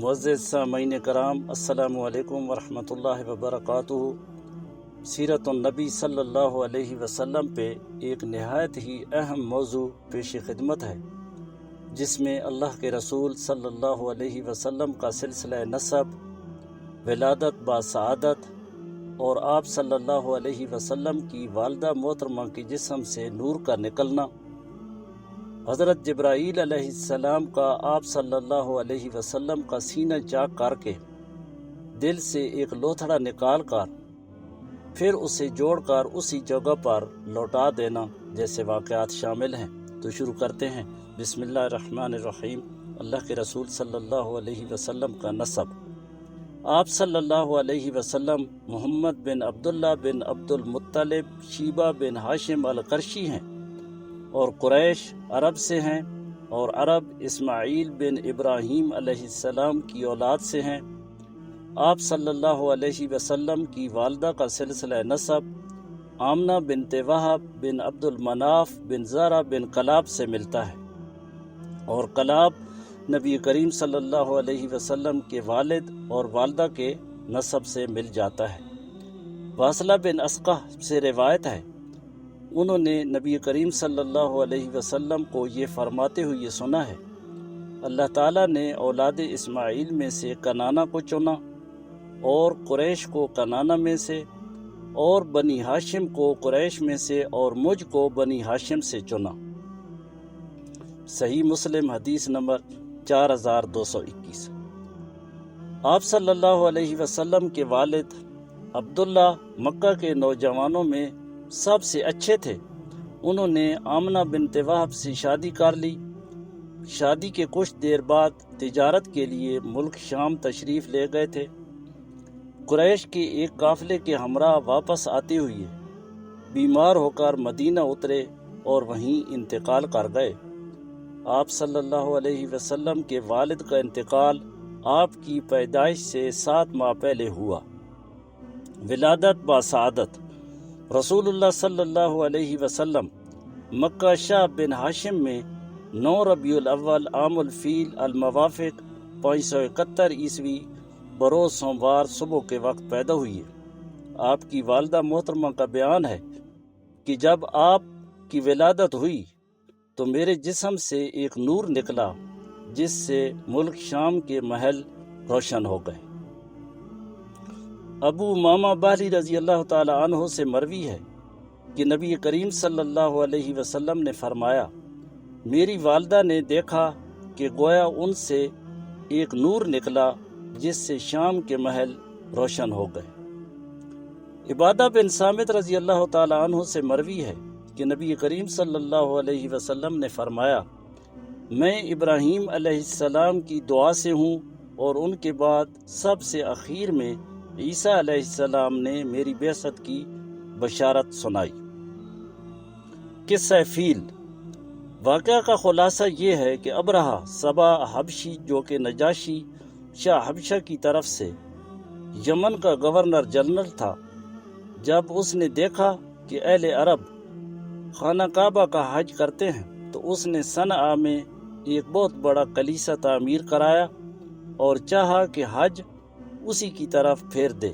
معزز سامعین کرام، السلام علیکم ورحمۃ اللہ وبرکاتہ۔ سیرت النبی صلی اللہ علیہ وسلم پہ ایک نہایت ہی اہم موضوع پیش خدمت ہے، جس میں اللہ کے رسول صلی اللہ علیہ وسلم کا سلسلہ نسب، ولادت باسعادت اور آپ صلی اللہ علیہ وسلم کی والدہ محترمہ کے جسم سے نور کا نکلنا، حضرت جبرائیل علیہ السلام کا آپ صلی اللہ علیہ وسلم کا سینہ چاک کر کے دل سے ایک لوتھڑا نکال کر پھر اسے جوڑ کر اسی جگہ پر لوٹا دینا جیسے واقعات شامل ہیں۔ تو شروع کرتے ہیں۔ بسم اللہ الرحمن الرحیم۔ اللہ کے رسول صلی اللہ علیہ وسلم کا نسب۔ آپ صلی اللہ علیہ وسلم محمد بن عبداللہ بن عبد المطلب شیبہ بن ہاشم القرشی ہیں، اور قریش عرب سے ہیں، اور عرب اسماعیل بن ابراہیم علیہ السلام کی اولاد سے ہیں۔ آپ صلی اللہ علیہ وسلم کی والدہ کا سلسلہ نسب آمنہ بنت وہب بن عبد المناف بن زرہ بن کلاب سے ملتا ہے، اور کلاب نبی کریم صلی اللہ علیہ وسلم کے والد اور والدہ کے نسب سے مل جاتا ہے۔ واصلہ بن اسقہ سے روایت ہے، انہوں نے نبی کریم صلی اللہ علیہ وسلم کو یہ فرماتے ہوئے سنا ہے، اللہ تعالیٰ نے اولاد اسماعیل میں سے کنانہ کو چنا، اور قریش کو کنانہ میں سے، اور بنی ہاشم کو قریش میں سے، اور مجھ کو بنی ہاشم سے چنا۔ صحیح مسلم حدیث نمبر 4221۔ آپ صلی اللہ علیہ وسلم کے والد عبداللہ مکہ کے نوجوانوں میں سب سے اچھے تھے۔ انہوں نے آمنہ بنت وہب سے شادی کر لی۔ شادی کے کچھ دیر بعد تجارت کے لیے ملک شام تشریف لے گئے تھے۔ قریش کے ایک قافلے کے ہمراہ واپس آتے ہوئے بیمار ہو کر مدینہ اترے اور وہیں انتقال کر گئے۔ آپ صلی اللہ علیہ وسلم کے والد کا انتقال آپ کی پیدائش سے 7 ماہ پہلے ہوا۔ ولادت باسعادت۔ رسول اللہ صلی اللہ علیہ وسلم مکہ شاہ بن ہاشم میں 9 ربیع الاول عام الفیل الموافق 571 عیسوی بروز سوموار صبح کے وقت پیدا ہوئی۔ آپ کی والدہ محترمہ کا بیان ہے کہ جب آپ کی ولادت ہوئی تو میرے جسم سے ایک نور نکلا، جس سے ملک شام کے محل روشن ہو گئے۔ ابو امامہ باہلی رضی اللہ تعالی عنہ سے مروی ہے کہ نبی کریم صلی اللہ علیہ وسلم نے فرمایا، میری والدہ نے دیکھا کہ گویا ان سے ایک نور نکلا، جس سے شام کے محل روشن ہو گئے۔ عبادہ بن صامت رضی اللہ تعالی عنہ سے مروی ہے کہ نبی کریم صلی اللہ علیہ وسلم نے فرمایا، میں ابراہیم علیہ السلام کی دعا سے ہوں، اور ان کے بعد سب سے اخیر میں عیسیٰ علیہ السلام نے میری بعثت کی بشارت سنائی۔ قصہ فیل۔ واقعہ کا خلاصہ یہ ہے کہ ابرہہ سبا حبشی، جو کہ نجاشی شاہ حبشہ کی طرف سے یمن کا گورنر جنرل تھا، جب اس نے دیکھا کہ اہل عرب خانہ کعبہ کا حج کرتے ہیں، تو اس نے صنعاء میں ایک بہت بڑا کلیسہ تعمیر کرایا اور چاہا کہ حج اسی کی طرف پھیر دے۔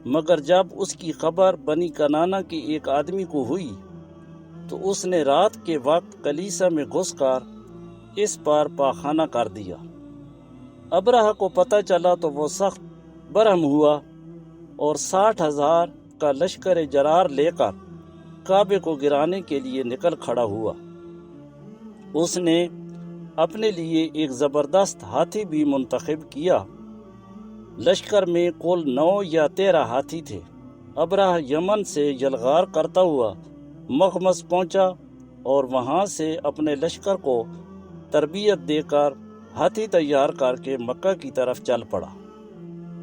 مگر جب اس کی خبر بنی کنانہ کے ایک آدمی کو ہوئی تو اس نے رات کے وقت کلیسہ میں گھس کر اس پر پاخانہ کر دیا۔ ابرہہ کو پتہ چلا تو وہ سخت برہم ہوا اور 60,000 کا لشکر جرار لے کر کعبے کو گرانے کے لیے نکل کھڑا ہوا۔ اس نے اپنے لیے ایک زبردست ہاتھی بھی منتخب کیا۔ لشکر میں کل 9 یا 13 ہاتھی تھے۔ ابرہہ یمن سے یلغار کرتا ہوا مخمس پہنچا اور وہاں سے اپنے لشکر کو تربیت دے کر ہاتھی تیار کر کے مکہ کی طرف چل پڑا۔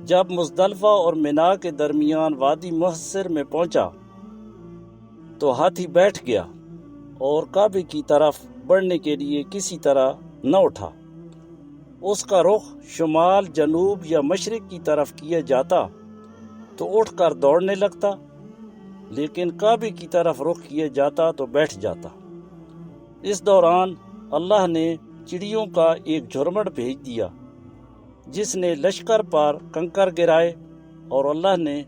جب مزدلفہ اور منا کے درمیان وادی محصر میں پہنچا تو ہاتھی بیٹھ گیا اور کعبے کی طرف بڑھنے کے لیے کسی طرح نہ اٹھا۔ اس کا رخ شمال، جنوب یا مشرق کی طرف کیا جاتا تو اٹھ کر دوڑنے لگتا، لیکن کعبے کی طرف رخ کیا جاتا تو بیٹھ جاتا۔ اس دوران اللہ نے چڑیوں کا ایک جھرمٹ بھیج دیا جس نے لشکر پر کنکر گرائے اور اللہ نے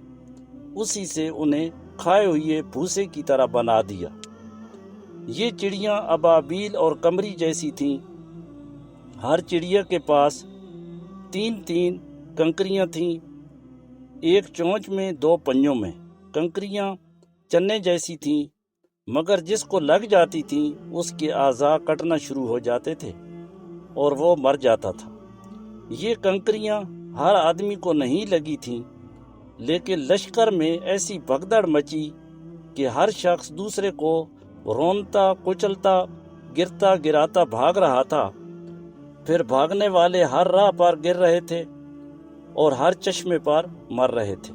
اسی سے انہیں کھائے ہوئے بھوسے کی طرح بنا دیا۔ یہ چڑیاں ابابیل اور قمری جیسی تھیں۔ ہر چڑیا کے پاس 3 کنکریاں تھیں، ایک چونچ میں 2 پنجوں میں۔ کنکریاں چنے جیسی تھیں، مگر جس کو لگ جاتی تھیں اس کے اعضاء کٹنا شروع ہو جاتے تھے اور وہ مر جاتا تھا۔ یہ کنکریاں ہر آدمی کو نہیں لگی تھیں، لیکن لشکر میں ایسی بھگدڑ مچی کہ ہر شخص دوسرے کو رونتا کچلتا گرتا گراتا بھاگ رہا تھا۔ پھر بھاگنے والے ہر راہ پر گر رہے تھے اور ہر چشمے پر مر رہے تھے۔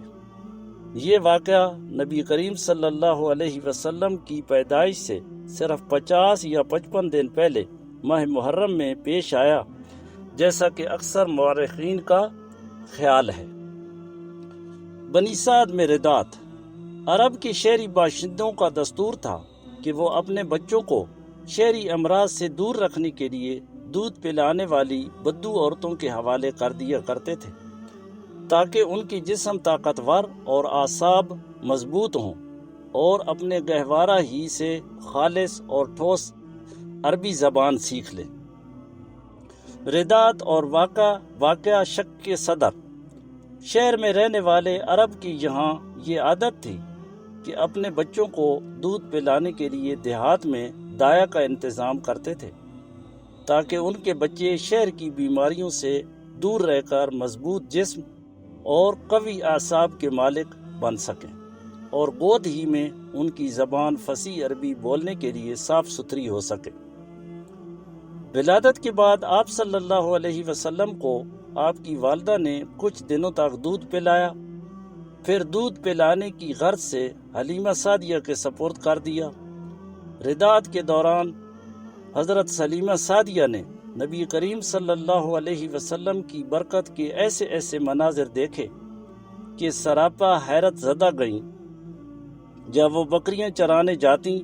یہ واقعہ نبی کریم صلی اللہ علیہ وسلم کی پیدائش سے صرف 50 یا 55 دن پہلے ماہ محرم میں پیش آیا، جیسا کہ اکثر مورخین کا خیال ہے۔ بنی سعد میں ردات۔ عرب کے شہری باشندوں کا دستور تھا کہ وہ اپنے بچوں کو شہری امراض سے دور رکھنے کے لیے دودھ پلانے والی بدو عورتوں کے حوالے کر دیا کرتے تھے، تاکہ ان کی جسم طاقتور اور اعصاب مضبوط ہوں اور اپنے گہوارہ ہی سے خالص اور ٹھوس عربی زبان سیکھ لیں۔ ردات اور واقعہ شک کے صدر۔ شہر میں رہنے والے عرب کی یہاں یہ عادت تھی کہ اپنے بچوں کو دودھ پلانے کے لیے دیہات میں دایا کا انتظام کرتے تھے، تاکہ ان کے بچے شہر کی بیماریوں سے دور رہ کر مضبوط جسم اور قوی اعصاب کے مالک بن سکیں اور گود ہی میں ان کی زبان فصیح عربی بولنے کے لیے صاف ستھری ہو سکے۔ ولادت کے بعد آپ صلی اللہ علیہ وسلم کو آپ کی والدہ نے کچھ دنوں تک دودھ پلایا، پھر دودھ پلانے کی غرض سے حلیمہ سعدیہ کے سپرد کر دیا۔ ردات کے دوران حضرت حلیمہ سعدیہ نے نبی کریم صلی اللہ علیہ وسلم کی برکت کے ایسے مناظر دیکھے کہ سراپا حیرت زدہ گئیں۔ جب وہ بکریاں چرانے جاتیں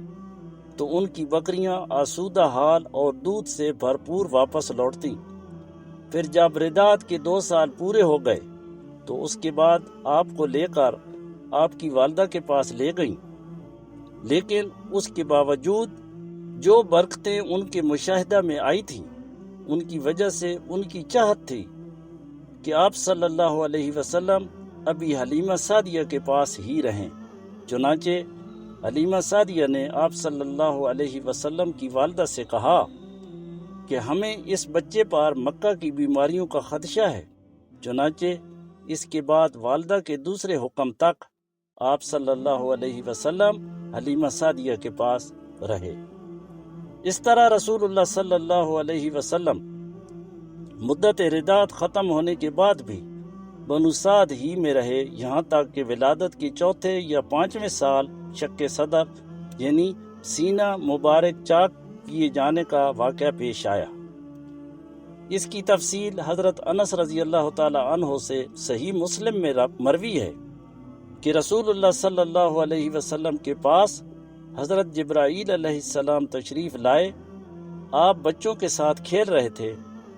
تو ان کی بکریاں آسودہ حال اور دودھ سے بھرپور واپس لوٹتیں۔ پھر جب ردات کے 2 سال پورے ہو گئے تو اس کے بعد آپ کو لے کر آپ کی والدہ کے پاس لے گئیں، لیکن اس کے باوجود جو برکتیں ان کے مشاہدہ میں آئی تھیں ان کی وجہ سے ان کی چاہت تھی کہ آپ صلی اللہ علیہ وسلم ابھی حلیمہ سعدیہ کے پاس ہی رہیں۔ چنانچہ حلیمہ سعدیہ نے آپ صلی اللہ علیہ وسلم کی والدہ سے کہا کہ ہمیں اس بچے پر مکہ کی بیماریوں کا خدشہ ہے۔ چنانچہ اس کے بعد والدہ کے دوسرے حکم تک آپ صلی اللہ علیہ وسلم حلیمہ سعدیہ کے پاس رہے۔ اس طرح رسول اللہ صلی اللہ علیہ وسلم مدت ردات ختم ہونے کے بعد بھی بنو سعد ہی میں رہے، یہاں تک کہ ولادت کے 4 یا 5ویں سال شک صدر یعنی سینہ مبارک چاک کیے جانے کا واقعہ پیش آیا۔ اس کی تفصیل حضرت انس رضی اللہ تعالی عنہ سے صحیح مسلم میں مروی ہے کہ رسول اللہ صلی اللہ علیہ وسلم کے پاس حضرت جبرائیل علیہ السلام تشریف لائے۔ آپ بچوں کے ساتھ کھیل رہے تھے۔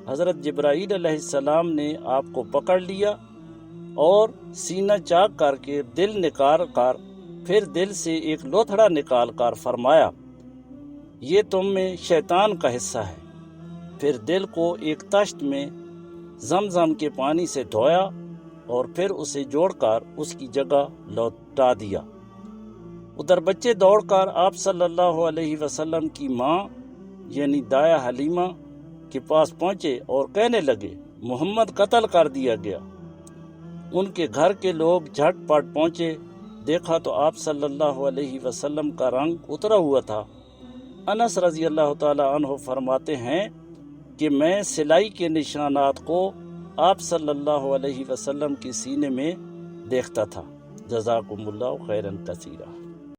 حضرت جبرائیل علیہ السلام نے آپ کو پکڑ لیا اور سینہ چاک کر کے دل نکال کر پھر دل سے ایک لوتھڑا نکال کر فرمایا، یہ تم میں شیطان کا حصہ ہے۔ پھر دل کو ایک تشت میں زمزم کے پانی سے دھویا اور پھر اسے جوڑ کر اس کی جگہ لوٹا دیا۔ ادھر بچے دوڑ کر آپ صلی اللہ علیہ وسلم کی ماں یعنی دایا حلیمہ کے پاس پہنچے اور کہنے لگے، محمد قتل کر دیا گیا۔ ان کے گھر کے لوگ جھٹ پٹ پہنچے، دیکھا تو آپ صلی اللہ علیہ وسلم کا رنگ اترا ہوا تھا۔ انس رضی اللہ تعالی عنہ فرماتے ہیں کہ میں سلائی کے نشانات کو آپ صلی اللہ علیہ وسلم کے سینے میں دیکھتا تھا۔ جزاکم اللہ خیرا کثیرا۔